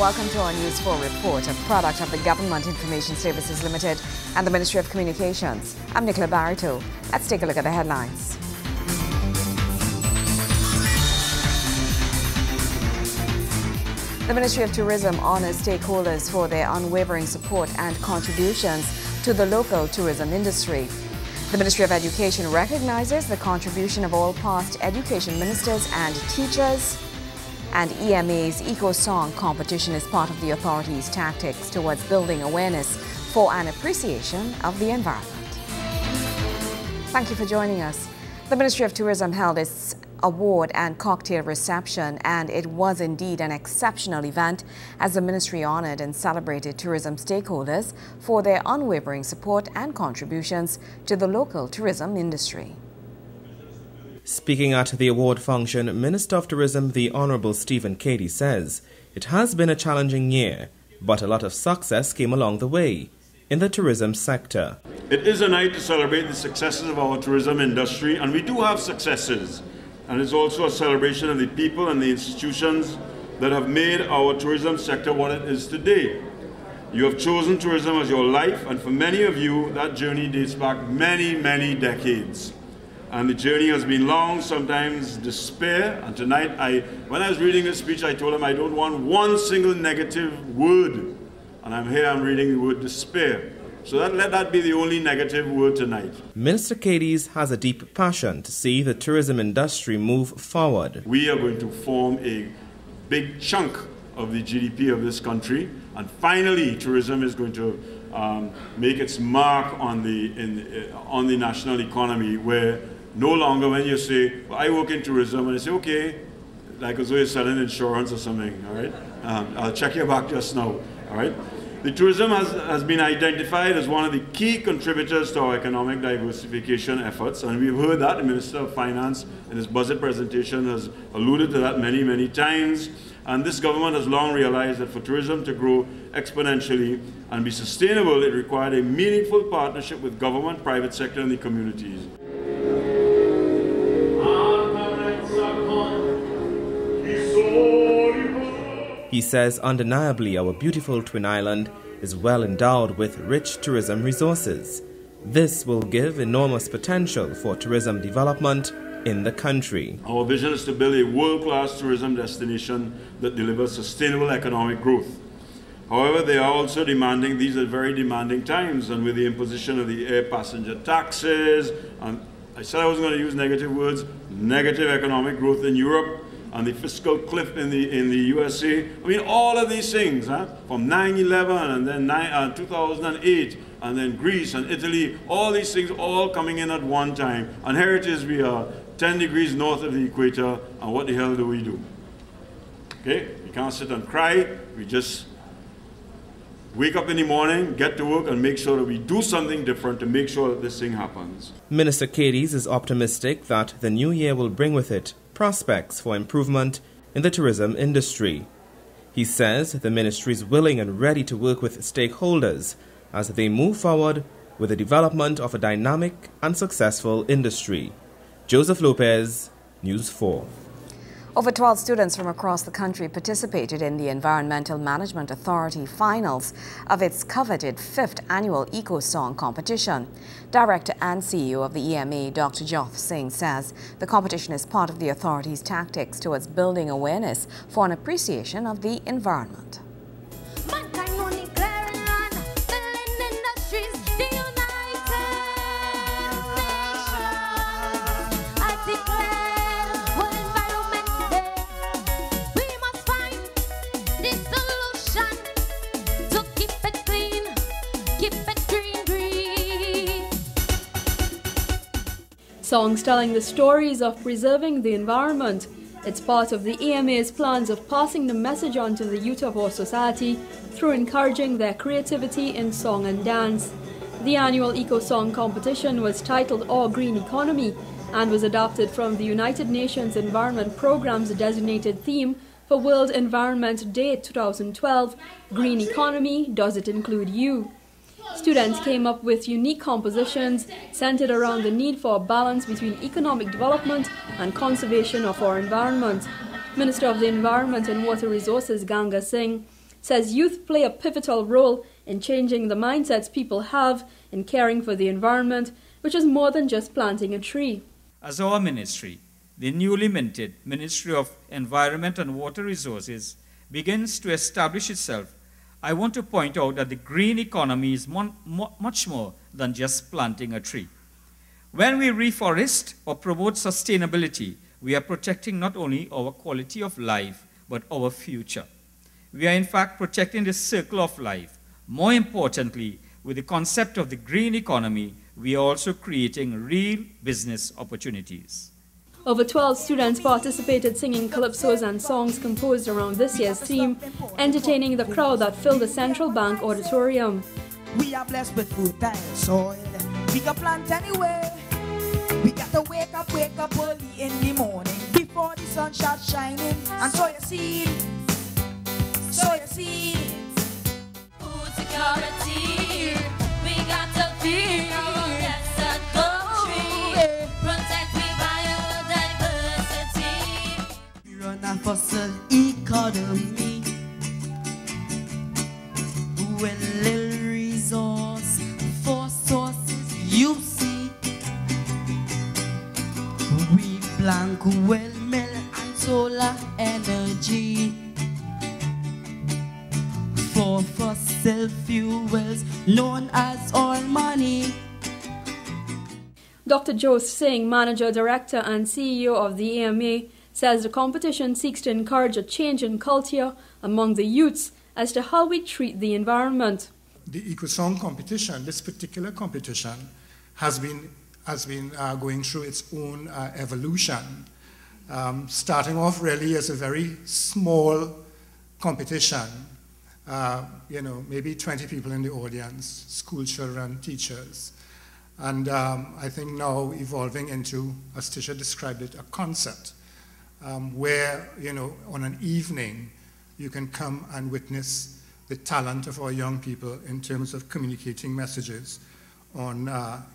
welcome to our News 4 report, a product of the Government Information Services Limited and the Ministry of Communications. I'm Nicola Barito. Let's take a look at the headlines. The Ministry of Tourism honors stakeholders for their unwavering support and contributions to the local tourism industry. The Ministry of Education recognizes the contribution of all past education ministers and teachers. And EMA's Eco Song competition is part of the authority's tactics towards building awareness for an appreciation of the environment. Thank you for joining us. The Ministry of Tourism held its award and cocktail reception, and it was indeed an exceptional event as the ministry honored and celebrated tourism stakeholders for their unwavering support and contributions to the local tourism industry. Speaking at the award function, Minister of Tourism, the Honourable Stephen Cady, says it has been a challenging year, but a lot of success came along the way in the tourism sector. It is a night to celebrate the successes of our tourism industry, and we do have successes. And it's also a celebration of the people and the institutions that have made our tourism sector what it is today. You have chosen tourism as your life, and for many of you, that journey dates back many, many decades. And the journey has been long, sometimes despair. And tonight, when I was reading this speech, I told him I don't want one single negative word. And I'm reading the word despair. So let that be the only negative word tonight. Minister Cady has a deep passion to see the tourism industry move forward. We are going to form a big chunk of the GDP of this country. And finally, tourism is going to make its mark on the national economy, where no longer when you say, well, I work in tourism, and you say, okay, like as though you're selling insurance or something, all right? I'll check your back just now, all right? The tourism has been identified as one of the key contributors to our economic diversification efforts, and we've heard that. The Minister of Finance in his budget presentation has alluded to that many, many times. And this government has long realized that for tourism to grow exponentially and be sustainable, it required a meaningful partnership with government, private sector, and the communities. He says undeniably our beautiful Twin Island is well endowed with rich tourism resources. This will give enormous potential for tourism development in the country. Our vision is to build a world-class tourism destination that delivers sustainable economic growth. However, they are also demanding, these are very demanding times, and with the imposition of the air passenger taxes, and I said I wasn't going to use negative words, negative economic growth in Europe, and the fiscal cliff in the USA. I mean, all of these things, from 9/11 and then 2008, and then Greece and Italy, all these things all coming in at one time. And here it is, we are 10 degrees north of the equator, and what the hell do we do? Okay, we can't sit and cry, we just wake up in the morning, get to work, and make sure that we do something different to make sure that this thing happens. Minister Cady is optimistic that the new year will bring with it prospects for improvement in the tourism industry. He says the ministry is willing and ready to work with stakeholders as they move forward with the development of a dynamic and successful industry. Joseph Lopez, News 4. Over 12 students from across the country participated in the Environmental Management Authority finals of its coveted 5th annual Eco Song competition. Director and CEO of the EMA, Dr. Joth Singh, says the competition is part of the authority's tactics towards building awareness for an appreciation of the environment. Songs telling the stories of preserving the environment. It's part of the EMA's plans of passing the message on to the youth of our society through encouraging their creativity in song and dance. The annual Eco Song competition was titled Our Green Economy and was adopted from the United Nations Environment Programme's designated theme for World Environment Day 2012, Green Economy, Does It Include You? Students came up with unique compositions centered around the need for a balance between economic development and conservation of our environment. Minister of the Environment and Water Resources Ganga Singh says youth play a pivotal role in changing the mindsets people have in caring for the environment, which is more than just planting a tree. As our ministry, the newly minted Ministry of Environment and Water Resources, begins to establish itself, I want to point out that the green economy is much more than just planting a tree. When we reforest or promote sustainability, we are protecting not only our quality of life, but our future. We are in fact protecting the circle of life. More importantly, with the concept of the green economy, we are also creating real business opportunities. Over 12 students participated singing calypsos and songs composed around this year's theme, entertaining the crowd that filled the Central Bank auditorium. We are blessed with fertile soil. We can plant anywhere. We got to wake up early in the morning before the sun starts shining and sow your seed. Sow your seed. Food security. We got to feed our country. Protect biodiversity. We run a fossil economy. When little resource for sources you see. We blank windmill and solar energy. For fossil fuels known as oil money. Dr. Joe Singh, Manager, Director and CEO of the AMA, says the competition seeks to encourage a change in culture among the youths as to how we treat the environment. The EcoSong competition, this particular competition, has been going through its own evolution, starting off really as a very small competition. Maybe 20 people in the audience, school children, teachers. And I think now evolving into, as Tisha described it, a concert where, on an evening, you can come and witness the talent of our young people in terms of communicating messages on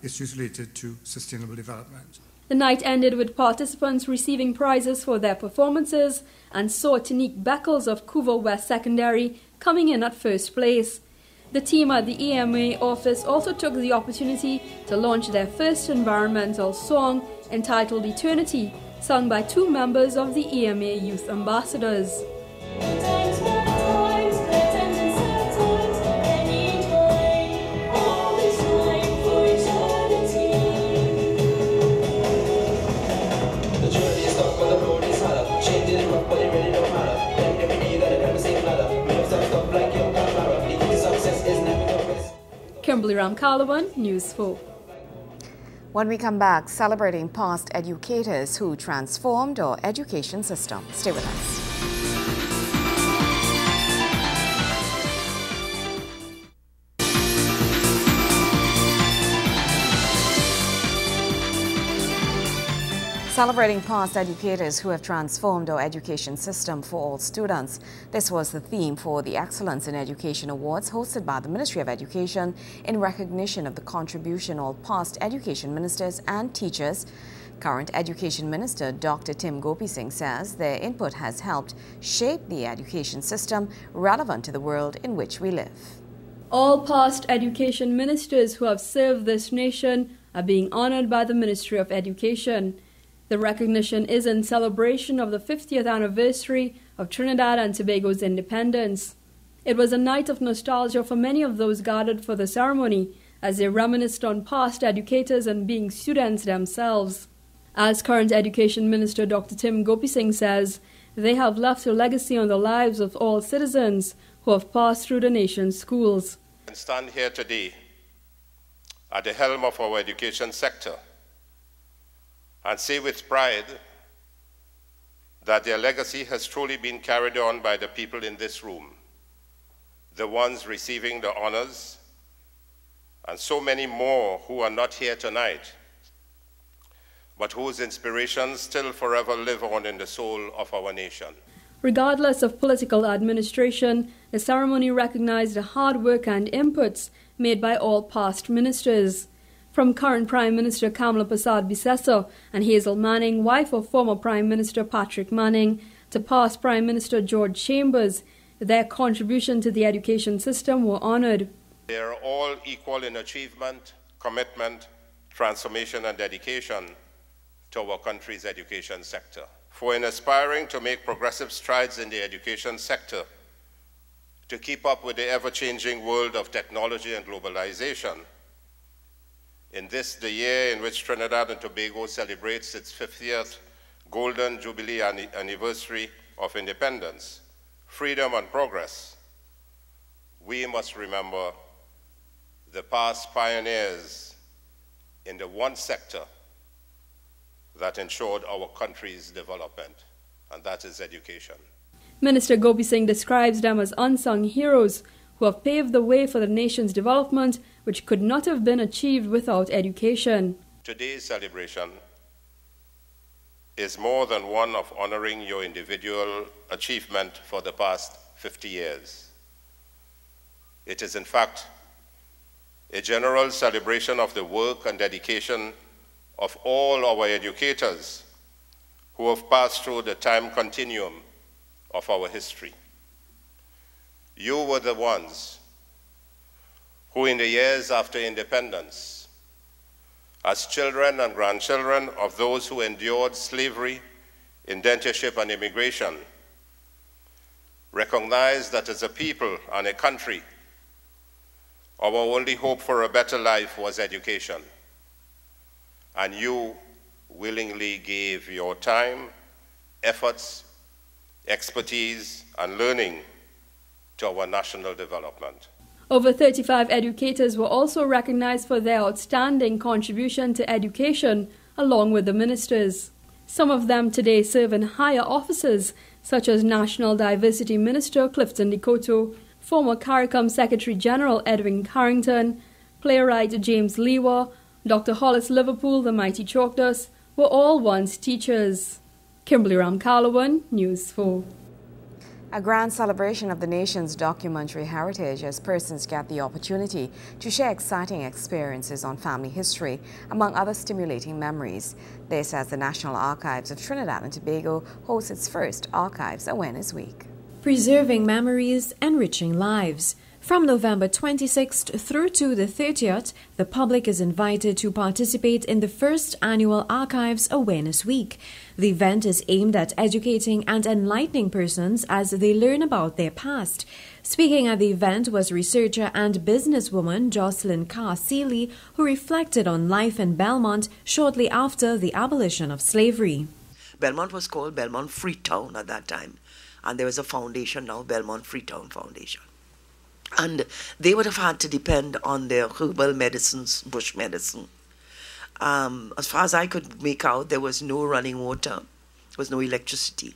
issues related to sustainable development. The night ended with participants receiving prizes for their performances and saw Tanique Beckles of Couva West Secondary coming in at first place. The team at the EMA office also took the opportunity to launch their first environmental song entitled Eternity, sung by 2 members of the EMA Youth Ambassadors. Kimberly Ramkalawan, News 4. When we come back, celebrating past educators who transformed our education system. Stay with us. Celebrating past educators who have transformed our education system for all students. This was the theme for the Excellence in Education Awards hosted by the Ministry of Education in recognition of the contribution of past education ministers and teachers. Current Education Minister Dr. Tim Gopi Singh says their input has helped shape the education system relevant to the world in which we live. All past education ministers who have served this nation are being honored by the Ministry of Education. The recognition is in celebration of the 50th anniversary of Trinidad and Tobago's independence. It was a night of nostalgia for many of those gathered for the ceremony, as they reminisced on past educators and being students themselves. As current Education Minister Dr. Tim Gopi Singh says, they have left a legacy on the lives of all citizens who have passed through the nation's schools. I stand here today at the helm of our education sector and say with pride that their legacy has truly been carried on by the people in this room, the ones receiving the honors, and so many more who are not here tonight, but whose inspirations still forever live on in the soul of our nation. Regardless of political administration, the ceremony recognized the hard work and inputs made by all past ministers. From current Prime Minister Kamala Prasad Bisesa and Hazel Manning, wife of former Prime Minister Patrick Manning, to past Prime Minister George Chambers, Their contribution to the education system were honored. They are all equal in achievement, commitment, transformation, and dedication to our country's education sector. For in aspiring to make progressive strides in the education sector, to keep up with the ever-changing world of technology and globalization, in this, the year in which Trinidad and Tobago celebrates its 50th Golden Jubilee anniversary of independence, freedom, and progress, we must remember the past pioneers in the one sector that ensured our country's development, and that is education. Minister Gopi Singh describes them as unsung heroes who have paved the way for the nation's development, which could not have been achieved without education. Today's celebration is more than one of honoring your individual achievement for the past 50 years. It is, in fact, a general celebration of the work and dedication of all our educators who have passed through the time continuum of our history. You were the ones who, in the years after independence, as children and grandchildren of those who endured slavery, indentureship, and immigration, recognized that as a people and a country, our only hope for a better life was education. And you willingly gave your time, efforts, expertise, and learning to our national development. Over 35 educators were also recognized for their outstanding contribution to education, along with the ministers. Some of them today serve in higher offices, such as National Diversity Minister Clifton Dikoto, former CARICOM Secretary General Edwin Carrington, playwright James Lewa, Dr. Hollis Liverpool, the mighty Chalkdust, were all once teachers. Kimberly Ramkalawan, News 4. A grand celebration of the nation's documentary heritage as persons get the opportunity to share exciting experiences on family history, among other stimulating memories. This as the National Archives of Trinidad and Tobago hosts its first Archives Awareness Week. Preserving memories, enriching lives. From November 26th through to the 30th, the public is invited to participate in the first annual Archives Awareness Week. The event is aimed at educating and enlightening persons as they learn about their past. Speaking at the event was researcher and businesswoman Jocelyn Carr Seeley, who reflected on life in Belmont shortly after the abolition of slavery. Belmont was called Belmont Freetown at that time, and there was a foundation now, Belmont Freetown Foundation. And they would have had to depend on their herbal medicines, bush medicine. As far as I could make out, there was no running water, there was no electricity.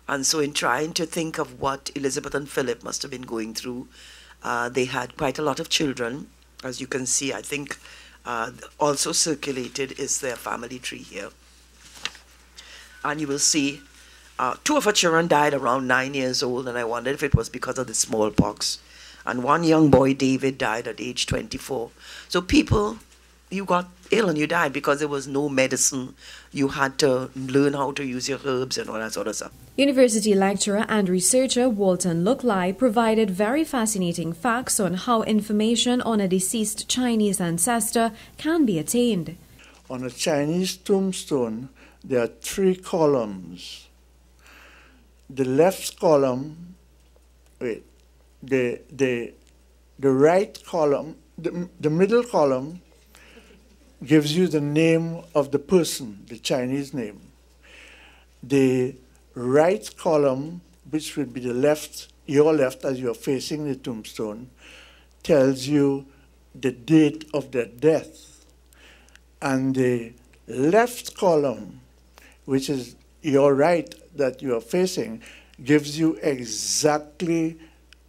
And so in trying to think of what Elizabeth and Philip must have been going through, they had quite a lot of children. As you can see, I think also circulated is their family tree here. And you will see two of her children died around 9 years old, and I wondered if it was because of the smallpox. And one young boy, David, died at age 24. So people, you got ill and you died because there was no medicine. You had to learn how to use your herbs and all that sort of stuff. University lecturer and researcher Walton Luklai provided very fascinating facts on how information on a deceased Chinese ancestor can be attained. On a Chinese tombstone, there are 3 columns. The left column, the right column, the middle column gives you the name of the person, the Chinese name. The right column, which would be the left, your left as you're facing the tombstone, tells you the date of their death. And the left column, which is your right that you are facing, gives you exactly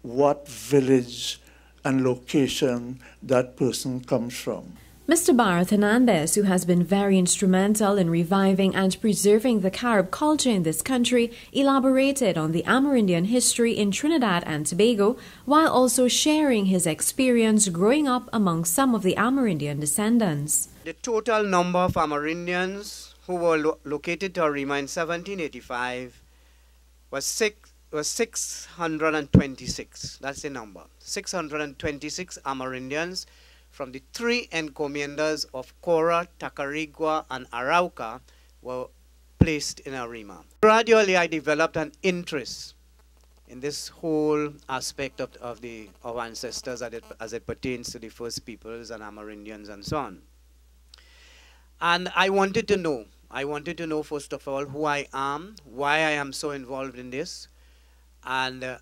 what village and location that person comes from. Mr. Bharat Hernandez, who has been very instrumental in reviving and preserving the Carib culture in this country, elaborated on the Amerindian history in Trinidad and Tobago, while also sharing his experience growing up among some of the Amerindian descendants. The total number of Amerindians who were located to Arima in 1785 was was 626. That's the number. 626 Amerindians from the 3 encomiendas of Cora, Tacarigua, and Arauca were placed in Arima. Gradually, I developed an interest in this whole aspect of ancestors as it pertains to the First Peoples and Amerindians and so on. And I wanted to know, first of all, who I am, why I am so involved in this. And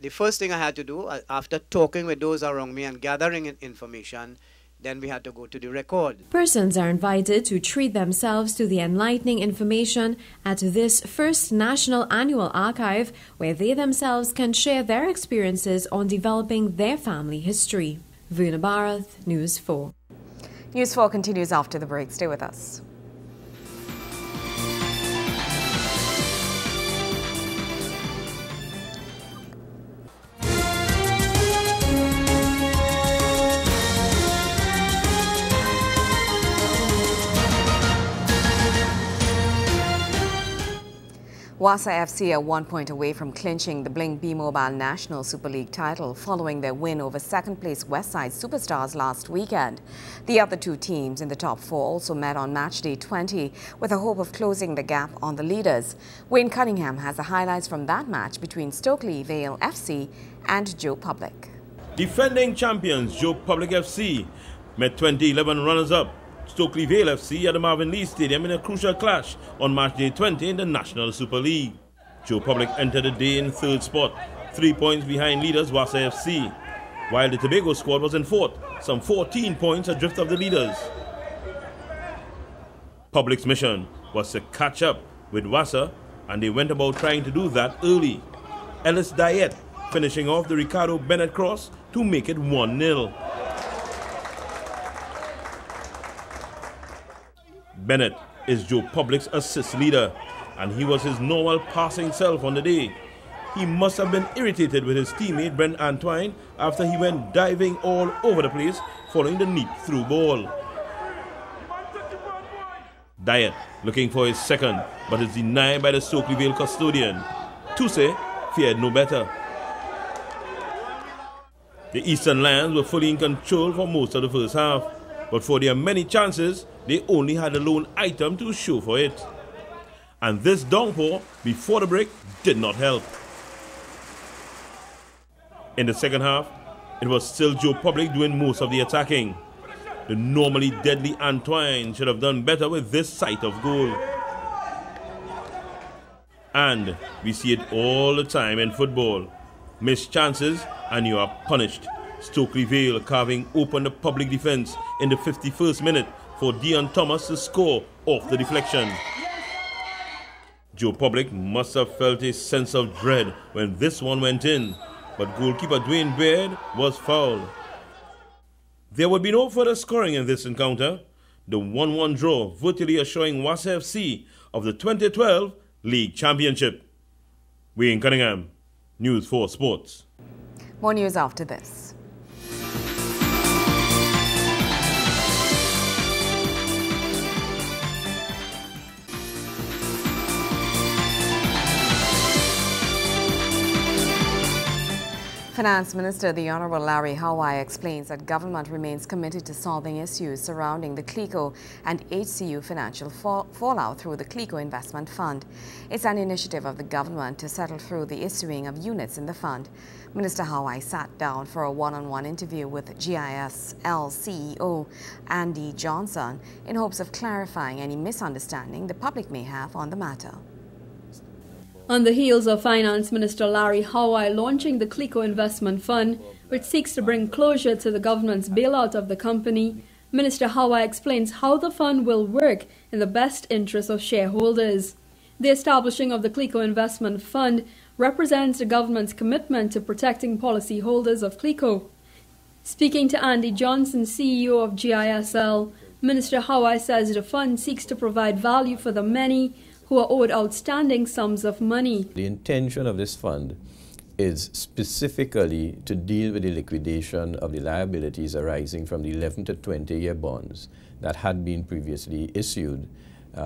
the first thing I had to do, after talking with those around me and gathering information, then we had to go to the record. Persons are invited to treat themselves to the enlightening information at this first National Annual Archive, where they themselves can share their experiences on developing their family history. Verna Barath, News 4. News 4 continues after the break. Stay with us. Wassa FC are 1 point away from clinching the Blink B-Mobile National Super League title following their win over second-place Westside Superstars last weekend. The other two teams in the top 4 also met on match day 20 with a hope of closing the gap on the leaders. Wayne Cunningham has the highlights from that match between Stokely Vale FC and Joe Public. Defending champions Joe Public FC met 2011 runners-up Stokely Vale FC at the Marvin Lee Stadium in a crucial clash on match day 20 in the National Super League. Joe Public entered the day in third spot, 3 points behind leaders Wassa FC, while the Tobago squad was in fourth, some 14 points adrift of the leaders. Public's mission was to catch up with Wassa, and they went about trying to do that early. Ellis Diet finishing off the Ricardo Bennett cross to make it 1-0. Bennett is Joe Public's assist leader, and he was his normal passing self on the day. He must have been irritated with his teammate Brent Antoine after he went diving all over the place following the neat through ball. Diet looking for his second, but is denied by the Stokely Vale custodian. Tuse feared no better. The Eastern Lions were fully in control for most of the first half, but for their many chances, they only had a lone item to show for it. And this downpour before the break did not help. In the second half, it was still Joe Public doing most of the attacking. The normally deadly Antoine should have done better with this sight of goal. And we see it all the time in football. Missed chances and you are punished. Stokely Vale carving open the Public defence in the 51st minute for Dion Thomas to score off the deflection. Joe Public must have felt a sense of dread when this one went in, but goalkeeper Dwayne Baird was fouled. There would be no further scoring in this encounter. The 1-1 draw virtually assuring Wassa FC of the 2012 League Championship. Wayne Cunningham, News 4 Sports. More news after this. Finance Minister, the Honourable Larry Hawaii, explains that government remains committed to solving issues surrounding the CLIQO and HCU financial fallout through the CLIQO Investment Fund. It's an initiative of the government to settle through the issuing of units in the fund. Minister Hawaii sat down for a one-on-one interview with GISL CEO Andy Johnson in hopes of clarifying any misunderstanding the public may have on the matter. On the heels of Finance Minister Larry Hawaii launching the CLIQO Investment Fund, which seeks to bring closure to the government's bailout of the company, Minister Hawaii explains how the fund will work in the best interest of shareholders. The establishing of the CLIQO Investment Fund represents the government's commitment to protecting policyholders of CLIQO. Speaking to Andy Johnson, CEO of GISL, Minister Hawaii says the fund seeks to provide value for the many who are owed outstanding sums of money. The intention of this fund is specifically to deal with the liquidation of the liabilities arising from the 11 to 20-year bonds that had been previously issued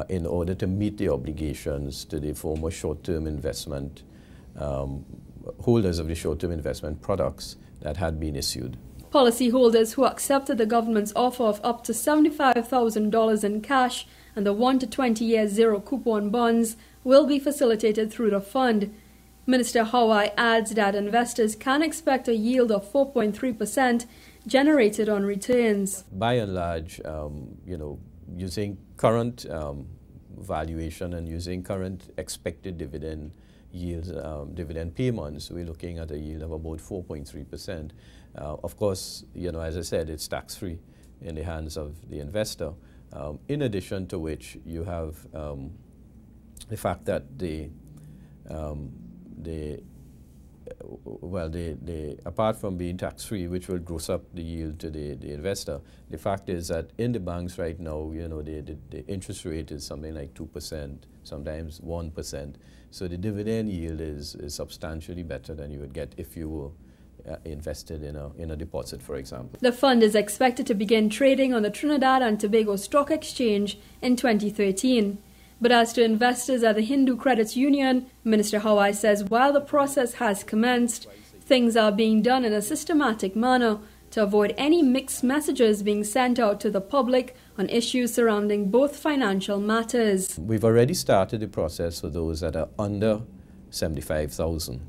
in order to meet the obligations to the former short-term investment holders of the short-term investment products that had been issued. Policyholders who accepted the government's offer of up to $75,000 in cash and the 1 to 20-year zero-coupon bonds will be facilitated through the fund. Minister Hawaii adds that investors can expect a yield of 4.3% generated on returns. By and large, using current valuation and using current expected dividend yields, dividend payments, we're looking at a yield of about 4.3%. Of course, as I said, it's tax-free in the hands of the investor. In addition to which, you have the fact that apart from being tax-free, which will gross up the yield to the investor, the fact is that in the banks right now, the interest rate is something like 2%, sometimes 1%. So the dividend yield is substantially better than you would get if you were invested in a deposit, for example. The fund is expected to begin trading on the Trinidad and Tobago Stock Exchange in 2013. But as to investors at the Hindu Credit Union, Minister Hawaii says while the process has commenced, things are being done in a systematic manner to avoid any mixed messages being sent out to the public on issues surrounding both financial matters. We've already started the process for those that are under 75,000.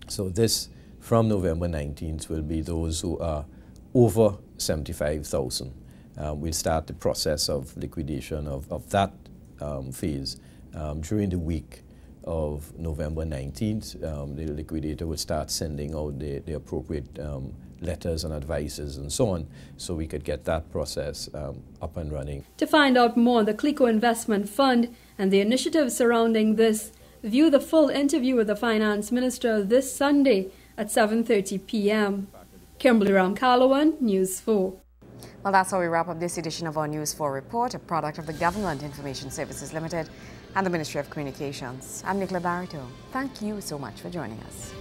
So this, from November 19th, will be those who are over 75,000. We'll start the process of liquidation of that phase during the week of November 19th. The liquidator will start sending out the appropriate letters and advices and so on, so we could get that process up and running. To find out more on the CLIQO Investment Fund and the initiatives surrounding this, view the full interview with the Finance Minister this Sunday at 7:30 p.m. Kimberly Ramkalawan, News 4. Well, that's how we wrap up this edition of our News 4 report, a product of the Government Information Services Limited and the Ministry of Communications. I'm Nicola Barito. Thank you so much for joining us.